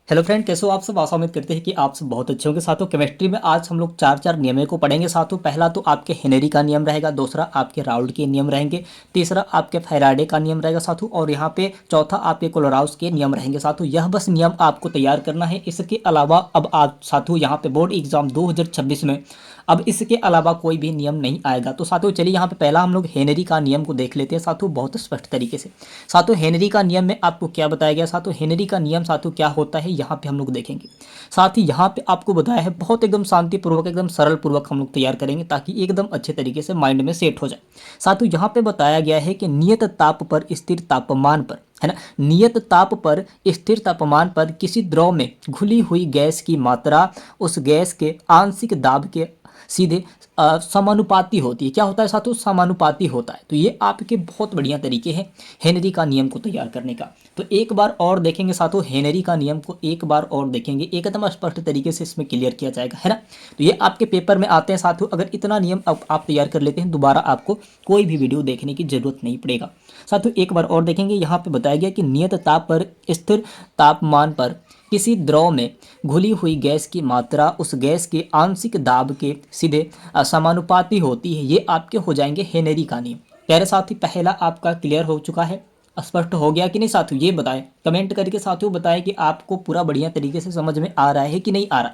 Hello friend, कैसे हो आप सब। आशा उम्मीद करते हैं कि आप सब बहुत अच्छे होंगे। साथों केमिस्ट्री में आज हम लोग चार चार नियमों को पढ़ेंगे। साथों पहला तो आपके हेनरी का नियम रहेगा, दूसरा आपके राउल्ट के नियम रहेंगे, तीसरा आपके फैराडे का नियम रहेगा साथों, और यहाँ पे चौथा आपके कोलोराउस के नियम रहेंगे साथों। यह बस नियम आपको तैयार करना है। इसके अलावा अब आप साथों यहाँ पे बोर्ड एग्जाम 2026 में अब इसके अलावा कोई भी नियम नहीं आएगा। तो साथों चलिए यहाँ पे पहला हम लोग हेनरी का नियम को देख लेते हैं साथों, बहुत स्पष्ट तरीके से। साथों हेनरी का नियम में आपको क्या बताया गया साथों, हेनरी का नियम साथों क्या होता है यहाँ पे हम लोग देखेंगे। साथ ही यहाँ पे आपको बताया है, बहुत एकदम शांतिपूर्वक एकदम सरल पूर्वक हम लोग तैयार करेंगे ताकि एकदम अच्छे तरीके से माइंड में सेट हो जाए। साथों यहाँ पे बताया गया है कि नियत ताप पर स्थिर तापमान पर, है ना, नियत ताप पर स्थिर तापमान पर किसी द्रव में घुली हुई गैस की मात्रा उस गैस के आंशिक दाब के सीधे समानुपाती होती है। क्या होता है साथों, समानुपाती होता है। तो ये आपके बहुत बढ़िया तरीके हैं हेनरी का नियम को तैयार करने का। तो एक बार और देखेंगे साथों, हेनरी का नियम को एक बार और देखेंगे, एकदम स्पष्ट तरीके से इसमें क्लियर किया जाएगा, है ना। तो ये आपके पेपर में आते हैं साथों। अगर इतना नियम आप तैयार कर लेते हैं, दोबारा आपको कोई भी वीडियो देखने की जरूरत नहीं पड़ेगा साथों। एक बार और देखेंगे, यहाँ पे बताया गया कि नियत ताप पर स्थिर तापमान पर किसी द्रव में घुली हुई गैस की मात्रा उस गैस के आंशिक दाब के सीधे समानुपाती होती है। ये आपके हो जाएंगे हेनरी का नियम। प्यारे साथी, पहला आपका क्लियर हो चुका है, स्पष्ट हो गया कि नहीं साथियों, ये बताएं कमेंट करके साथियों, बताएं कि आपको पूरा बढ़िया तरीके से समझ में आ रहा है कि नहीं आ रहा।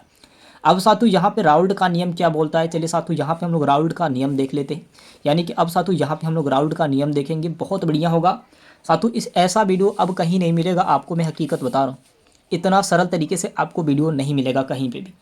अब साथियों यहाँ पे राउल्ट का नियम क्या बोलता है, चलिए साथियों यहाँ पे हम लोग राउल्ट का नियम देख लेते हैं। यानी कि अब साथियों यहाँ पे हम लोग राउल्ट का नियम देखेंगे, बहुत बढ़िया होगा साथियों। इस ऐसा वीडियो अब कहीं नहीं मिलेगा आपको, मैं हकीकत बता रहा हूँ। इतना सरल तरीके से आपको वीडियो नहीं मिलेगा कहीं पे भी।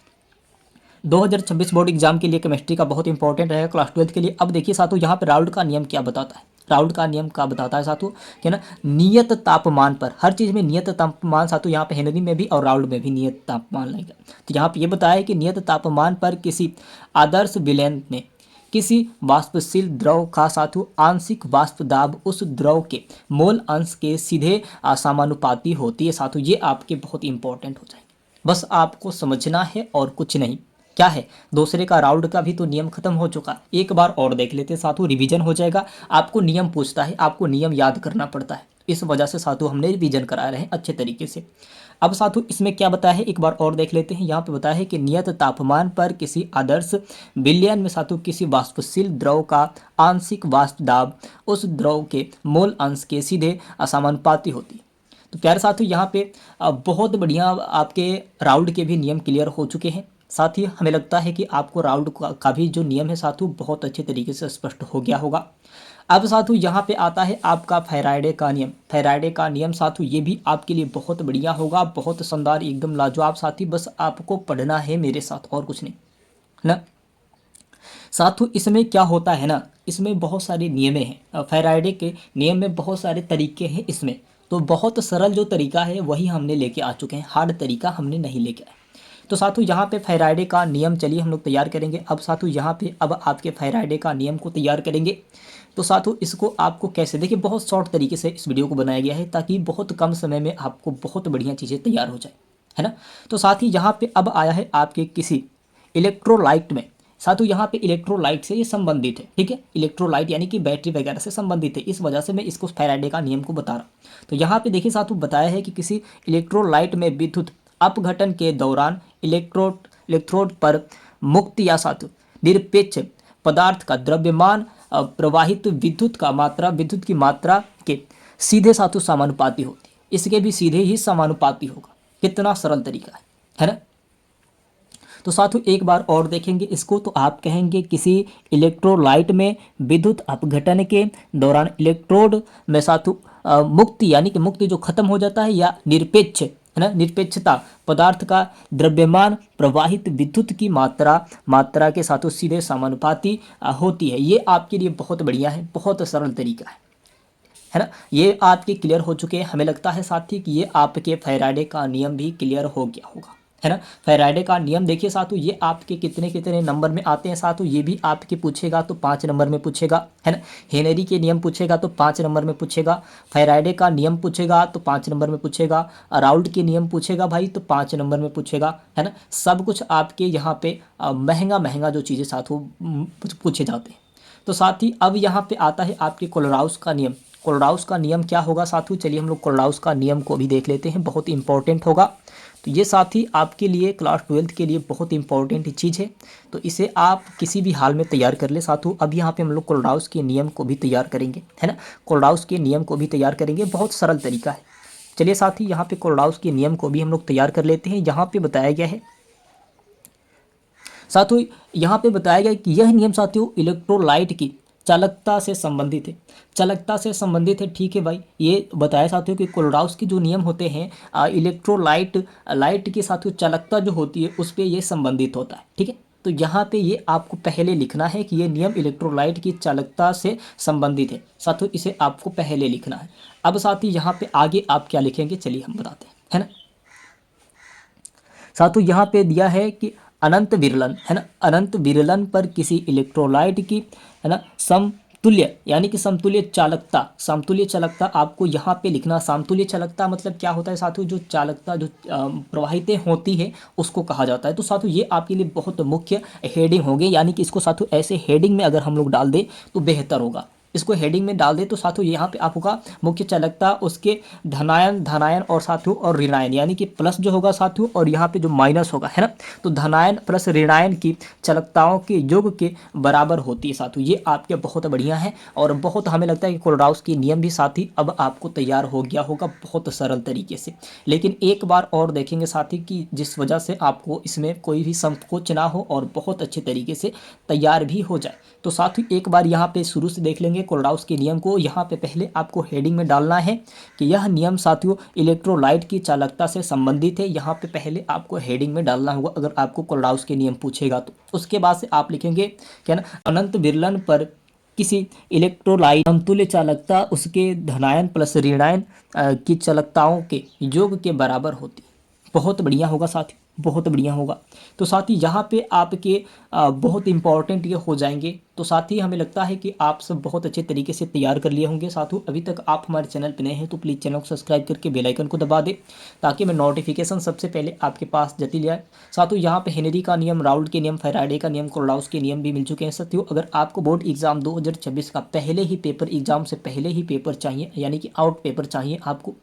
2026 बोर्ड एग्जाम के लिए केमिस्ट्री का बहुत इंपॉर्टेंट रहेगा, क्लास 12 के लिए। अब देखिए साथियों यहाँ पे राउल्ट का नियम क्या बताता है। राउल्ट का नियम क्या बताता है साथियों, कि ना नियत तापमान पर, हर चीज़ में नियत तापमान साथियों, यहाँ पे हेनरी में भी और राउल्ट में भी नियत तापमान लगेगा। तो यहाँ पे ये बताया है कि नियत तापमान पर किसी आदर्श विलयन में किसी वाष्पशील द्रव का साथियों आंशिक वाष्प दाब उस द्रव के मोल अंश के सीधे समानुपाती होती है साथियों। ये आपके बहुत इंपॉर्टेंट हो जाएंगे, बस आपको समझना है और कुछ नहीं। क्या है, दूसरे का राउंड का भी तो नियम खत्म हो चुका। एक बार और देख लेते हैं साथियों, रिवीजन हो जाएगा। आपको नियम पूछता है, आपको नियम याद करना पड़ता है, इस वजह से साथियों हमने रिवीजन करा रहे हैं अच्छे तरीके से। अब साथियों इसमें क्या बताया है, एक बार और देख लेते हैं। यहाँ पे बताया है कि नियत तापमान पर किसी आदर्श विलयन में साथियों किसी वाष्पशील द्रव का आंशिक वाष्प दाब उस द्रव के मोल अंश के सीधे असमानुपाती होती है। तो प्यारे साथियों यहाँ पे बहुत बढ़िया आपके राउंड के भी नियम क्लियर हो चुके हैं। साथ ही हमें लगता है कि आपको राउंड का भी जो नियम है साथियों बहुत अच्छे तरीके से स्पष्ट हो गया होगा। अब साथियों यहाँ पे आता है आपका फैराडे का नियम। फैराडे का नियम साथियों ये भी आपके लिए बहुत बढ़िया होगा, बहुत शानदार, एकदम लाजवाब साथी। बस आपको पढ़ना है मेरे साथ और कुछ नहीं, है ना। साथियों इसमें क्या होता है ना, इसमें बहुत सारे नियम हैं। फैराडे के नियम में बहुत सारे तरीके हैं इसमें। तो बहुत सरल जो तरीका है वही हमने लेके आ चुके हैं, हार्ड तरीका हमने नहीं लेके आए। तो साथियों यहाँ पे फैराडे का नियम चलिए हम लोग तैयार करेंगे। अब साथियों यहाँ पे अब आपके फैराडे का नियम को तैयार करेंगे। तो साथियों इसको आपको कैसे, देखिए बहुत शॉर्ट तरीके से इस वीडियो को बनाया गया है ताकि बहुत कम समय में आपको बहुत बढ़िया चीज़ें तैयार हो जाए, है ना। तो साथ ही यहाँ पे अब आया है आपके किसी इलेक्ट्रोलाइट में। साथियों यहाँ पे इलेक्ट्रोलाइट से ये संबंधित है, ठीक है। इलेक्ट्रोलाइट यानी कि बैटरी वगैरह से संबंधित है, इस वजह से मैं इसको फैराडे का नियम को बता रहा हूँ। तो यहाँ पे देखिए साथियों बताया है कि किसी इलेक्ट्रोलाइट में विद्युत अपघटन के दौरान इलेक्ट्रोड पर मुक्त या साथियों निरपेक्ष पदार्थ का द्रव्यमान प्रवाहित विद्युत की मात्रा के सीधे साथियों समानुपाती होती है। इसके भी सीधे ही समानुपाती होगा। कितना सरल तरीका है ना। तो साथियों एक बार और देखेंगे इसको, तो आप कहेंगे किसी इलेक्ट्रोलाइट में विद्युत अपघटन के दौरान इलेक्ट्रोड में साथियों मुक्ति यानी कि मुक्ति जो खत्म हो जाता है, या निरपेक्ष, है ना, निरपेक्षता पदार्थ का द्रव्यमान प्रवाहित विद्युत की मात्रा के साथियों सीधे समानुपाती होती है। ये आपके लिए बहुत बढ़िया है, बहुत सरल तरीका है ना। ये आपके क्लियर हो चुके हैं। हमें लगता है साथी कि ये आपके फैराडे का नियम भी क्लियर हो गया होगा, है ना। फैराडे का नियम देखिए साथियों ये आपके कितने कितने नंबर में आते हैं साथियों, ये भी आपके पूछेगा तो 5 नंबर में पूछेगा, है ना। हेनरी के नियम पूछेगा तो 5 नंबर में पूछेगा, फैराडे का नियम पूछेगा तो 5 नंबर में पूछेगा, राउल्ट के नियम पूछेगा भाई तो 5 नंबर में पूछेगा, है ना। सब कुछ आपके यहाँ पे महंगा महंगा जो चीज़ें साथियों पूछे जाते हैं। तो साथ ही अब यहाँ पे आता है आपके कोलोराउस का नियम। कोलोराउस का नियम क्या होगा साथियों, चलिए हम लोग कोलोराउस का नियम को भी देख लेते हैं, बहुत इंपॉर्टेंट होगा। तो ये साथी आपके लिए क्लास 12th के लिए बहुत इंपॉर्टेंट चीज़ है। तो इसे आप किसी भी हाल में तैयार कर ले साथियों। अब यहाँ पे हम लोग कोलराउस के नियम को भी तैयार करेंगे, है ना। कोलराउस के नियम को भी तैयार करेंगे, बहुत सरल तरीका है। चलिए साथी यहाँ पे कोलराउस के नियम को भी हम लोग तैयार कर लेते हैं। यहाँ पे बताया गया है साथियों, यहाँ पे बताया गया है कि यह नियम साथियों इलेक्ट्रोलाइट की चालकता से संबंधित है। चालकता से संबंधित है, ठीक है भाई। ये बताया साथियों कि कोलराउस के जो नियम होते हैं इलेक्ट्रोलाइट लाइट के साथियों चालकता जो होती है उस पे ये संबंधित होता है, ठीक है। तो यहाँ पे ये आपको पहले लिखना है कि ये नियम इलेक्ट्रोलाइट की चालकता से संबंधित है साथियों, इसे आपको पहले लिखना है। अब साथी यहाँ पे आगे आप क्या लिखेंगे, चलिए हम बताते हैं, है ना। साथियों यहाँ पे दिया है कि अनंत विरलन, है ना, अनंत विरलन पर किसी इलेक्ट्रोलाइट की, है ना, समतुल्य यानी कि समतुल्य चालकता, समतुल्य चालकता आपको यहाँ पे लिखना। समतुल्य चालकता मतलब क्या होता है साथियों, जो चालकता जो प्रवाहितें होती है उसको कहा जाता है। तो साथियों ये आपके लिए बहुत मुख्य हेडिंग होंगे, यानी कि इसको साथियों ऐसे हेडिंग में अगर हम लोग डाल दें तो बेहतर होगा। इसको हेडिंग में डाल दे तो साथियों यहाँ पे आपका मुख्य चालकता, उसके धनायन धनायन और साथियों और ऋणायन, यानी कि प्लस जो होगा साथियों और यहाँ पे जो माइनस होगा, है ना। तो धनायन प्लस ऋणायन की चालकताओं के योग के बराबर होती है साथियों। ये आपके बहुत बढ़िया है और बहुत हमें लगता है कि कोलराउस की नियम भी साथी अब आपको तैयार हो गया होगा बहुत सरल तरीके से। लेकिन एक बार और देखेंगे साथी कि जिस वजह से आपको इसमें कोई भी संकोच ना हो और बहुत अच्छे तरीके से तैयार भी हो जाए। तो साथियों एक बार यहाँ पे शुरू से देख लेंगे कोलराउस के नियम को। यहाँ पे पहले आपको हेडिंग में डालना है कि यह नियम साथियों इलेक्ट्रोलाइट की चालकता से संबंधित है। यहाँ पे पहले आपको हेडिंग में डालना होगा अगर आपको कोलराउस के नियम पूछेगा तो। उसके बाद से आप लिखेंगे क्या ना, अनंत विरलन पर किसी इलेक्ट्रोलाइट समतुल्य चालकता उसके धनायन प्लस ऋणायन की चालकताओं के योग के बराबर होती है। बहुत बढ़िया होगा साथी, बहुत बढ़िया होगा। तो साथी यहाँ पे आपके बहुत इंपॉर्टेंट ये हो जाएंगे। तो साथी हमें लगता है कि आप सब बहुत अच्छे तरीके से तैयार कर लिए होंगे। साथियों अभी तक आप हमारे चैनल पर नए हैं तो प्लीज़ चैनल को सब्सक्राइब करके बेल आइकन को दबा दें ताकि मैं नोटिफिकेशन सबसे पहले आपके पास जल्दी ले आए। साथियों यहाँ पे हेनरी का नियम, राउल्ट के नियम, फैराडे का नियम, कोलराउस के नियम भी मिल चुके हैं साथियों। अगर आपको बोर्ड एग्जाम 2026 का पहले ही पेपर, एग्जाम से पहले ही पेपर चाहिए, यानी कि आउट पेपर चाहिए आपको,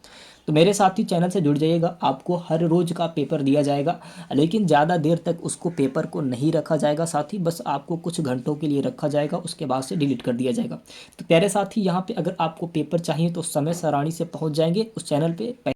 तो मेरे साथ ही चैनल से जुड़ जाइएगा। आपको हर रोज़ का पेपर दिया जाएगा, लेकिन ज़्यादा देर तक उसको पेपर को नहीं रखा जाएगा साथी, बस आपको कुछ घंटों के लिए रखा जाएगा, उसके बाद से डिलीट कर दिया जाएगा। तो प्यारे साथी यहाँ पे अगर आपको पेपर चाहिए तो समय सारणी से पहुँच जाएंगे उस चैनल पे।